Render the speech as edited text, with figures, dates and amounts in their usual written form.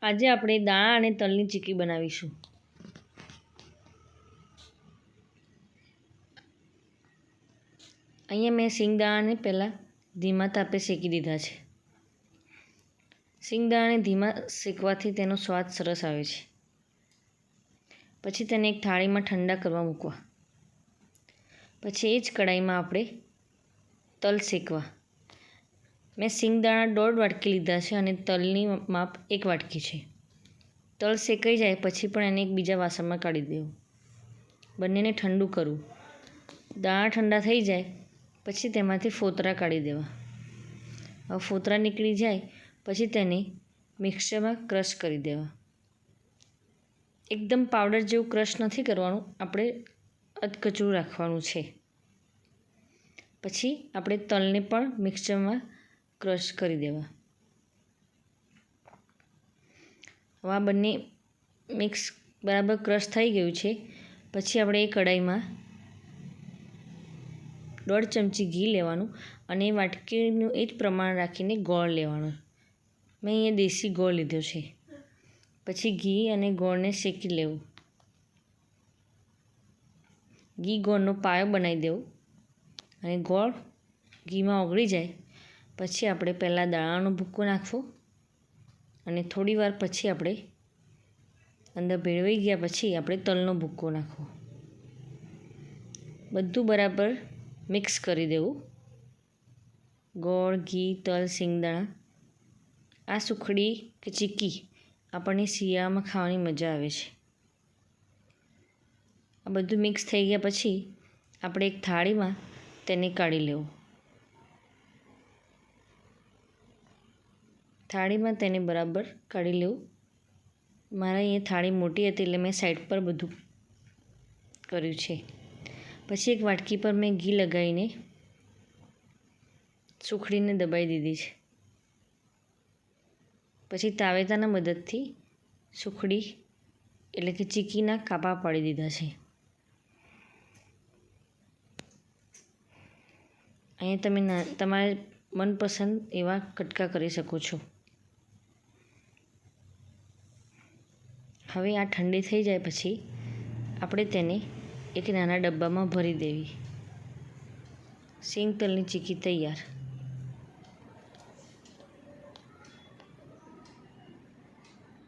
આજે આપણે દાણા અને તલની ચીક્કી બનાવીશું। અહીંયા મેં સિંગદાણાને પહેલાં ધીમા તાપે શેકી દીધા છે। સિંગદાણાને ધીમા શેકવાથી તેનો સ્વાદ સરસ આવે છે। પછી તેને એક થાળીમાં ઠંડા કરવા મૂકવા। પછી એ જ કઢાઈમાં આપણે તલ શેકવા। મેં સિંગદાણા 1.5 વાટકી લીધા છે અને તલની માપ 1 વાટકી છે। તલ શેકાઈ જાય પછી પણ એને એક બીજા વાસણમાં કાઢી દેવું। બંનેને ઠંડુ કરવું। દાણા ઠંડા થઈ જાય પછી તેમાંથી ફોતરા કાઢી દેવા। હવે ફોતરા નીકળી જાય પછી તેને મિક્સરમાં ક્રશ કરી દેવા। એકદમ પાવડર જેવું ક્રશ નથી કરવાનું, આપણે અધકચરું રાખવાનું છે। પછી આપણે તલને પણ મિક્સરમાં ક્રશ કરી દેવા। હવે આ બંને મિક્સ બરાબર ક્રશ થઈ ગયું છે। પછી આપણે એ કઢાઈમાં 1.5 ચમચી ઘી લેવાનું અને વાટકીનું એ જ પ્રમાણ રાખીને ગોળ લેવાનો। મેં અહીંયા દેશી ગોળ લીધો છે। પછી ઘી અને ગોળને શેકી લેવું। ઘી ગોળનો પાયો બનાવી દેવો અને ગોળ ઘીમાં ઓગળી જાય પછી આપણે પહેલાં દાણાનો ભૂક્કો નાખવો અને થોડી વાર પછી આપણે અંદર ભેળવાઈ ગયા પછી આપણે તલનો ભૂક્કો નાખવો। બધું બરાબર મિક્સ કરી દેવું। ગોળ, ઘી, તલ, સિંગદાણા, આ સુખડી કે ચીક્કી આપણને શિયાળામાં ખાવાની મજા આવે છે। આ બધું મિક્સ થઈ ગયા પછી આપણે એક થાળીમાં તેને કાઢી લેવું। થાળીમાં તેને બરાબર કાઢી લેવું। મારા અહીંયા થાળી મોટી હતી એટલે મેં સાઈડ પર બધું કર્યું છે। પછી એક વાટકી પર મેં ઘી લગાવીને સુખડીને દબાવી દીધી છે। પછી તાવેતાના મદદથી સુખડી એટલે કે ચીક્કીના કાપા પાડી દીધા છે। અહીંયા તમે તમારે મનપસંદ એવા કટકા કરી શકો છો। હવે આ ઠંડી થઈ જાય પછી આપણે તેને એક નાના ડબ્બામાં ભરી દેવી। સિંગ તલની ચીક્કી તૈયાર।